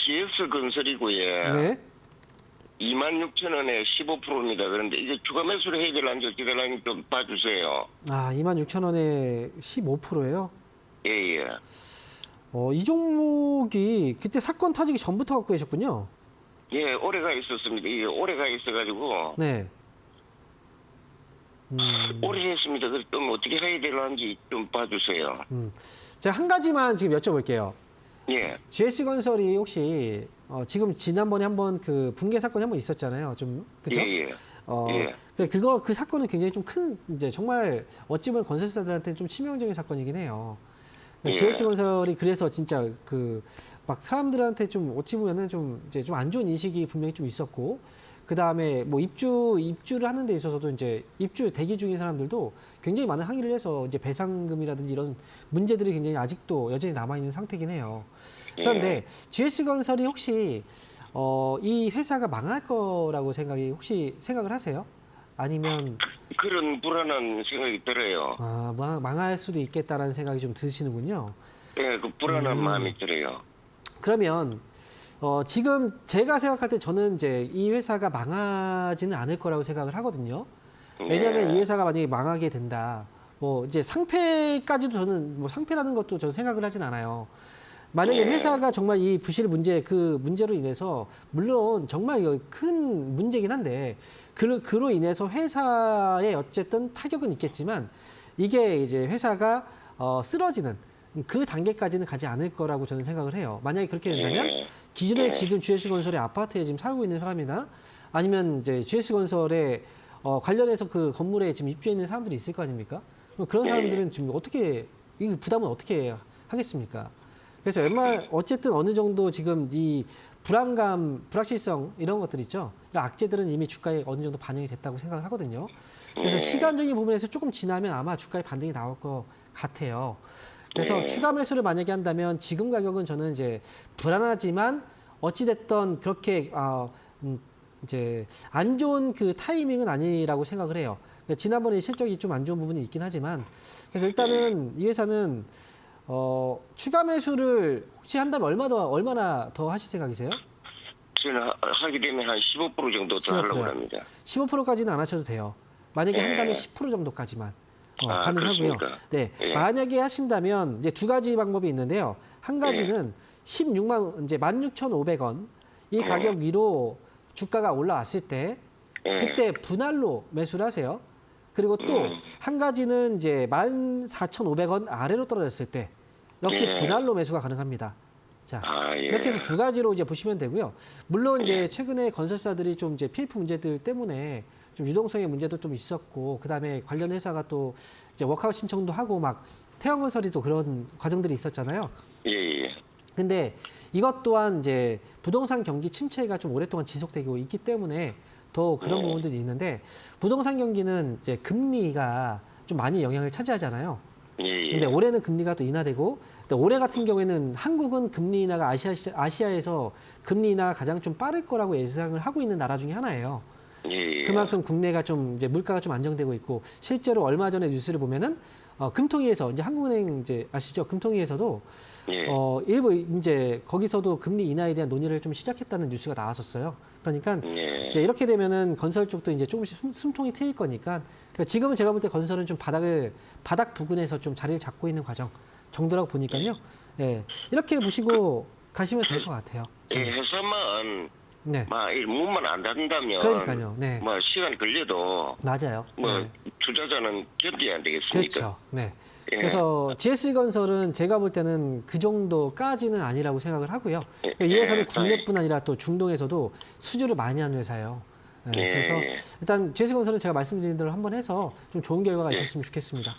GS 건설이고요. 네. 26,000원에 15%입니다. 그런데 이게 추가 매수를 해야 될런지 어찌 될런지 좀 봐주세요. 아, 26,000원에 15%예요? 예, 예. 이 종목이 그때 사건 터지기 전부터 갖고 계셨군요. 예, 오래가 있었습니다. 이게 오래가 있어가지고 네. 오래 했습니다. 그래서 좀 어떻게 해야 될런지 좀 봐주세요. 제가 한 가지만 지금 여쭤볼게요. 예, GS건설이 혹시 지금 지난번에 한번 그 붕괴 사건이 한번 있었잖아요. 좀 그죠? 예, 예. 예. 그 사건은 굉장히 좀 큰 이제 정말 어찌 보면 건설사들한테 좀 치명적인 사건이긴 해요. 예. GS건설이 그래서 진짜 그 막 사람들한테 좀 어찌 보면은 좀 이제 좀 안 좋은 인식이 분명히 좀 있었고, 그 다음에 뭐 입주를 하는 데 있어서도 이제 입주 대기 중인 사람들도 굉장히 많은 항의를 해서 이제 배상금이라든지 이런 문제들이 굉장히 아직도 여전히 남아 있는 상태긴 해요. 그런데 GS건설이 혹시 이 회사가 망할 거라고 혹시 생각을 하세요? 아니면 그런 불안한 생각이 들어요. 망할 수도 있겠다라는 생각이 좀 드시는군요. 예, 그 불안한 마음이 들어요. 그러면 지금 제가 생각할 때 저는 이제 이 회사가 망하지는 않을 거라고 생각을 하거든요. 왜냐하면 이 회사가 만약에 망하게 된다, 뭐 이제 상폐까지도 저는 뭐 상폐라는 것도 저는 생각을 하진 않아요. 만약에 회사가 정말 이 부실 문제 그 문제로 인해서 물론 정말 이거 큰 문제긴 한데 그로 인해서 회사에 어쨌든 타격은 있겠지만 이게 이제 회사가 쓰러지는 그 단계까지는 가지 않을 거라고 저는 생각을 해요. 만약에 그렇게 된다면 기존에 지금 GS건설의 아파트에 지금 살고 있는 사람이나 아니면 이제 GS건설에 관련해서 그 건물에 지금 입주해 있는 사람들이 있을 거 아닙니까? 그럼 그런 사람들은 지금 어떻게 이 부담은 어떻게 하겠습니까? 그래서 어쨌든 어느 정도 지금 이 불안감, 불확실성 이런 것들 있죠. 이런 악재들은 이미 주가에 어느 정도 반영이 됐다고 생각을 하거든요. 그래서 시간적인 부분에서 조금 지나면 아마 주가에 반등이 나올 것 같아요. 그래서 추가 매수를 만약에 한다면 지금 가격은 저는 이제 불안하지만 어찌됐던 그렇게 이제 안 좋은 그 타이밍은 아니라고 생각을 해요. 지난번에 실적이 좀 안 좋은 부분이 있긴 하지만 그래서 일단은 이 회사는 추가 매수를 혹시 한다면 얼마나 더 하실 생각이세요? 저는 하게 되면 한 15% 정도 더 하려고 합니다. 15%까지는 안 하셔도 돼요. 만약에 한다면 10% 정도까지만 가능하고요. 그렇습니까? 네, 만약에 하신다면 이제 두 가지 방법이 있는데요. 한 가지는 16만 이제 16,500원 이 가격 위로 주가가 올라왔을 때 그때 분할로 매수를 하세요. 그리고 또 한 가지는 이제 14,500원 아래로 떨어졌을 때 역시 분할로 매수가 가능합니다. 자, 이렇게 해서 두 가지로 이제 보시면 되고요. 물론 이제 최근에 건설사들이 좀 이제 PF 문제들 때문에 좀 유동성의 문제도 좀 있었고, 그 다음에 관련 회사가 또 이제 워크아웃 신청도 하고 막 태형건설이 또 그런 과정들이 있었잖아요. 예. 근데 이것 또한 이제 부동산 경기 침체가 좀 오랫동안 지속되고 있기 때문에 더 그런 부분들이 있는데 부동산 경기는 이제 금리가 좀 많이 영향을 차지하잖아요. 근데 올해는 금리가 또 인하되고, 근데 올해 같은 경우에는 한국은 금리 인하가 아시아에서 금리 인하가 가장 좀 빠를 거라고 예상을 하고 있는 나라 중에 하나예요. 그만큼 국내가 좀 이제 물가가 좀 안정되고 있고, 실제로 얼마 전에 뉴스를 보면은 금통위에서 이제 한국은행 이제 아시죠? 금통위에서도 일부 이제 거기서도 금리 인하에 대한 논의를 좀 시작했다는 뉴스가 나왔었어요. 그러니까 이제 이렇게 되면은 건설 쪽도 이제 조금씩 숨통이 트일 거니까 지금은 제가 볼 때 건설은 좀 바닥 부근에서 좀 자리를 잡고 있는 과정 정도라고 보니까요. 예, 이렇게 보시고 가시면 될 것 같아요. 회사만 문만 안 닫는다면 그러니까요. 네. 뭐 시간이 걸려도 맞아요. 투자자는 견뎌야 안 되겠습니까? 그렇죠. 네. 그래서 GS건설은 제가 볼 때는 그 정도까지는 아니라고 생각을 하고요. 이 회사는 국내뿐 아니라 또 중동에서도 수주를 많이 하는 회사예요. 그래서 일단 GS건설은 제가 말씀드린 대로 한번 해서 좀 좋은 결과가 있었으면 좋겠습니다.